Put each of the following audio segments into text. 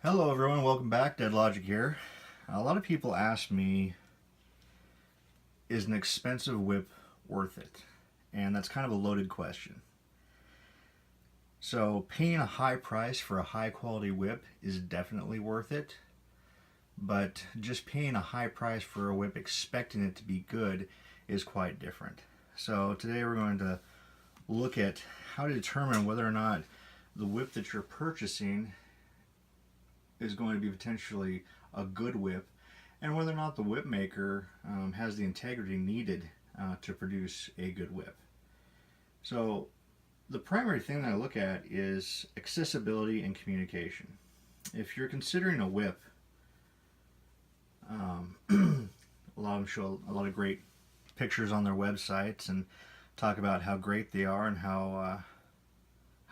Hello everyone, welcome back. Dead Logic here. A lot of people ask me, is an expensive whip worth it? And that's kind of a loaded question. So paying a high price for a high quality whip is definitely worth it, but just paying a high price for a whip expecting it to be good is quite different. So today we're going to look at how to determine whether or not the whip that you're purchasing is going to be potentially a good whip, and whether or not the whip maker has the integrity needed to produce a good whip. So the primary thing that I look at is accessibility and communication. If you're considering a whip, a lot of them show a lot of great pictures on their websites and talk about how great they are and how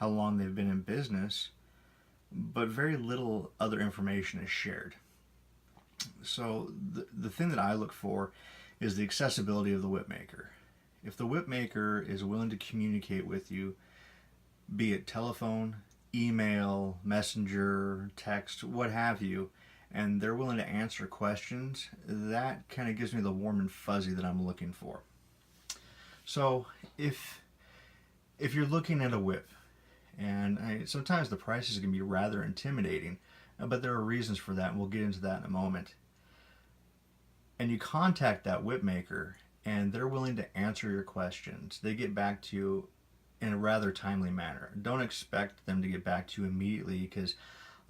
long they've been in business, but very little other information is shared. So the thing that I look for is the accessibility of the whip maker. If the whip maker is willing to communicate with you, be it telephone, email, messenger, text, what have you, and they're willing to answer questions, that kind of gives me the warm and fuzzy that I'm looking for. So if you're looking at a whip, and sometimes the prices can be rather intimidating, but there are reasons for that, and we'll get into that in a moment. And you contact that whip maker, and they're willing to answer your questions. They get back to you in a rather timely manner. Don't expect them to get back to you immediately, because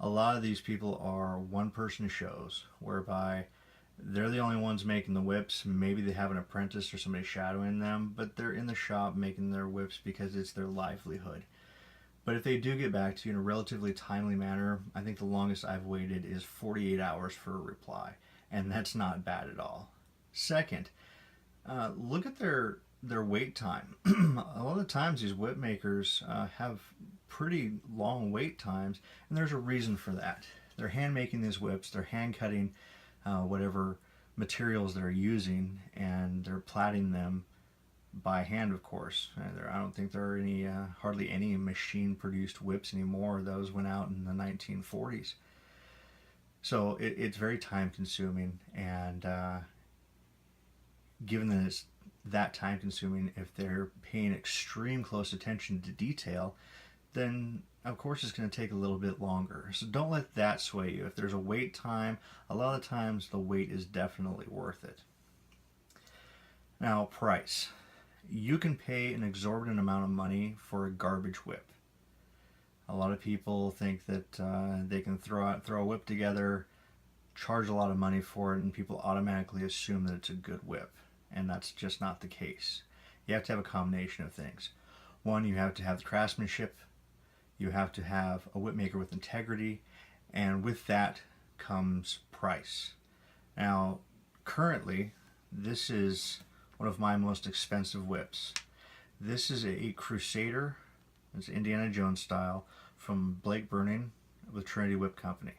a lot of these people are one-person shows, whereby they're the only ones making the whips. Maybe they have an apprentice or somebody shadowing them, but they're in the shop making their whips because it's their livelihood. But if they do get back to you in a relatively timely manner, I think the longest I've waited is 48 hours for a reply, and that's not bad at all. Second, look at their wait time. A lot of times these whip makers have pretty long wait times, and there's a reason for that. They're hand making these whips, they're hand cutting whatever materials they're using, and they're plaiting them by hand, of course. I don't think there are any hardly any machine-produced whips anymore. Those went out in the 1940s. So it's very time-consuming, and given that it's that time-consuming, if they're paying extreme close attention to detail, then of course it's going to take a little bit longer. So don't let that sway you. If there's a wait time, a lot of times the wait is definitely worth it. Now, price. You can pay an exorbitant amount of money for a garbage whip. A lot of people think that they can throw a whip together, charge a lot of money for it, and people automatically assume that it's a good whip. And that's just not the case. You have to have a combination of things. One, you have to have the craftsmanship. You have to have a whip maker with integrity. And with that comes price. Now, currently, this is one of my most expensive whips. This is a Crusader, it's Indiana Jones style, from Blake Burning with Trinity Whip Company.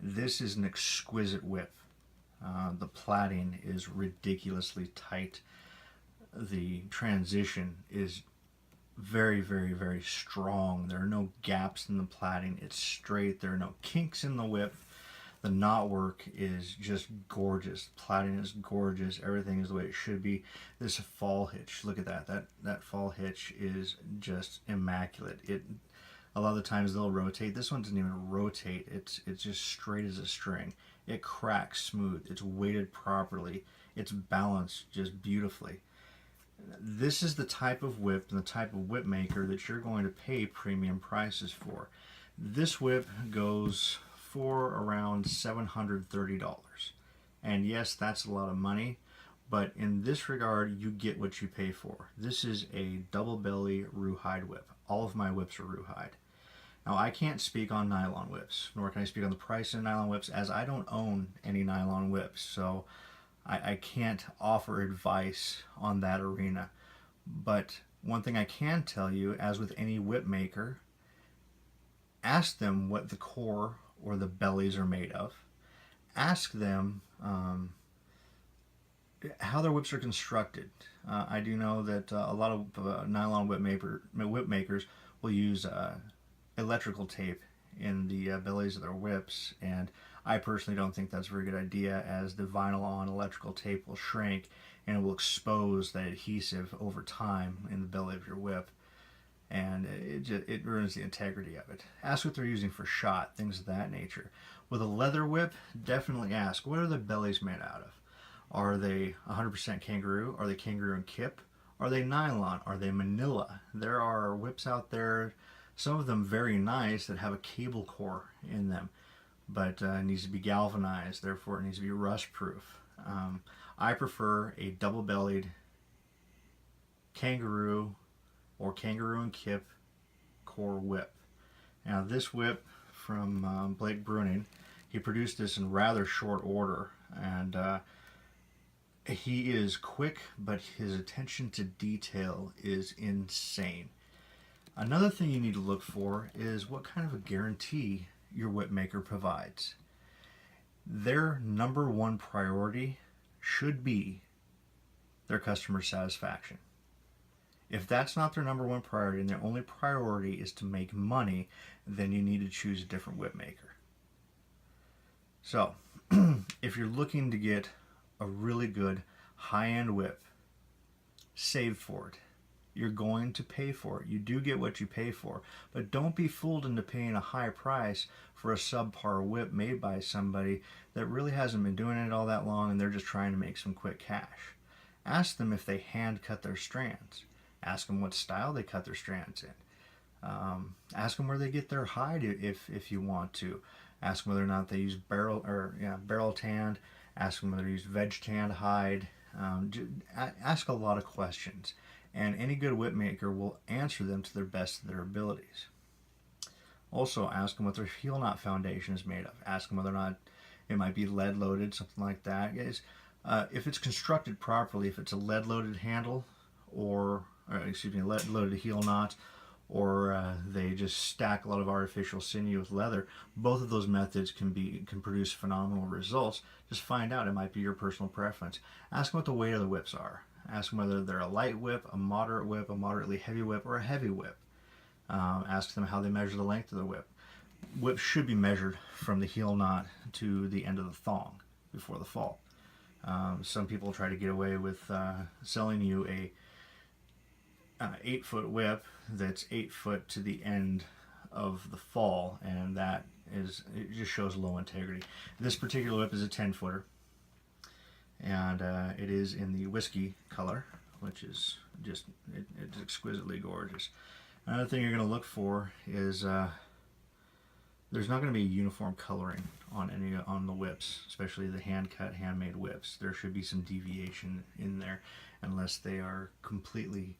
This is an exquisite whip. The plaiting is ridiculously tight. The transition is very, very, very strong. There are no gaps in the plaiting. It's straight. There are no kinks in the whip. The knot work is just gorgeous. Plaiting is gorgeous. Everything is the way it should be. This fall hitch, look at that. That fall hitch is just immaculate. A lot of the times they'll rotate. This one doesn't even rotate. It's just straight as a string. It cracks smooth. It's weighted properly. It's balanced just beautifully. This is the type of whip and the type of whip maker that you're going to pay premium prices for. This whip goes for around $730. And yes, that's a lot of money, but in this regard, you get what you pay for. This is a double belly rawhide whip. All of my whips are rawhide. Now, I can't speak on nylon whips, nor can I speak on the price of nylon whips, as I don't own any nylon whips, so I can't offer advice on that arena. But one thing I can tell you, as with any whip maker, ask them what the core or the bellies are made of. Ask them how their whips are constructed. I do know that a lot of nylon whip makers will use electrical tape in the bellies of their whips, and I personally don't think that's a very good idea, as the vinyl on electrical tape will shrink and it will expose that adhesive over time in the belly of your whip, and it ruins the integrity of it. Ask what they're using for shot, things of that nature. With a leather whip, definitely ask, what are the bellies made out of? Are they 100% kangaroo? Are they kangaroo and kip? Are they nylon? Are they manila? There are whips out there, some of them very nice, that have a cable core in them, but it needs to be galvanized, therefore it needs to be rust proof. I prefer a double-bellied kangaroo or kangaroo and kip core whip. Now this whip from Blake Bruning, he produced this in rather short order, and he is quick, but his attention to detail is insane. Another thing you need to look for is what kind of a guarantee your whip maker provides. Their number one priority should be their customer satisfaction. If that's not their number one priority and their only priority is to make money, then you need to choose a different whip maker. So, if you're looking to get a really good high-end whip, save for it. You're going to pay for it. You do get what you pay for, but don't be fooled into paying a high price for a subpar whip made by somebody that really hasn't been doing it all that long and they're just trying to make some quick cash. Ask them if they hand cut their strands. Ask them what style they cut their strands in. Ask them where they get their hide if you want to. Ask them whether or not they use barrel tanned. Ask them whether they use veg tanned hide. Ask a lot of questions, and any good whip maker will answer them to their best of their abilities. Also, ask them what their heel knot foundation is made of. Ask them whether or not it might be lead loaded, something like that. If it's constructed properly, if it's a lead loaded handle, or lead loaded heel knot, or they just stack a lot of artificial sinew with leather, both of those methods can produce phenomenal results. Just find out. It might be your personal preference. Ask them what the weight of the whips are. Ask them whether they're a light whip, a moderately heavy whip, or a heavy whip. Ask them how they measure the length of the whip. Whips should be measured from the heel knot to the end of the thong before the fall. Some people try to get away with selling you a 8-foot whip that's 8 foot to the end of the fall, and it just shows low integrity. This particular whip is a 10-footer, and it is in the whiskey color, which is just it's exquisitely gorgeous. Another thing you're going to look for is there's not going to be uniform coloring on the whips, especially the hand-cut, handmade whips. There should be some deviation in there, unless they are completely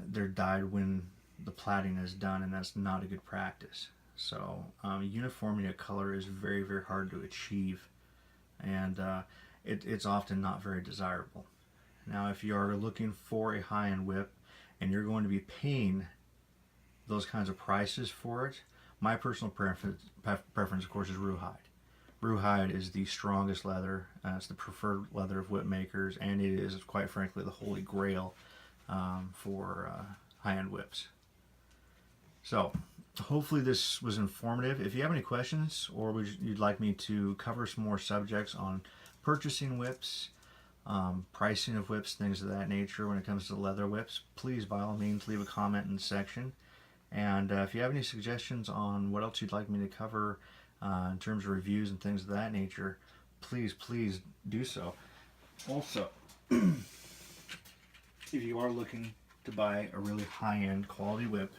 they're dyed when the plaiting is done, and that's not a good practice. So uniformity of color is very, very hard to achieve, and it's often not very desirable. Now, if you are looking for a high-end whip and you're going to be paying those kinds of prices for it, my personal preference, of course, is rawhide. Rawhide is the strongest leather. It's the preferred leather of whip makers, and it is, quite frankly, the holy grail for high-end whips. So, hopefully this was informative. If you have any questions, or you'd like me to cover some more subjects on purchasing whips, pricing of whips, things of that nature when it comes to leather whips, please, by all means, leave a comment in the section. And if you have any suggestions on what else you'd like me to cover in terms of reviews and things of that nature, please do so. Also, if you are looking to buy a really high-end quality whip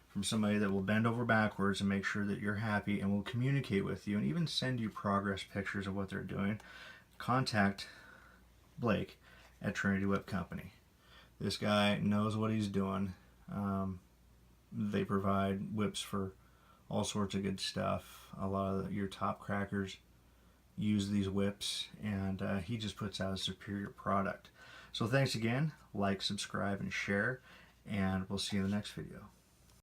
from somebody that will bend over backwards and make sure that you're happy and will communicate with you and even send you progress pictures of what they're doing, contact Blake at Trinity Whip Company. This guy knows what he's doing. They provide whips for all sorts of good stuff. A lot of your top crackers use these whips, and he just puts out a superior product. So thanks again. Like, subscribe, and share, and we'll see you in the next video.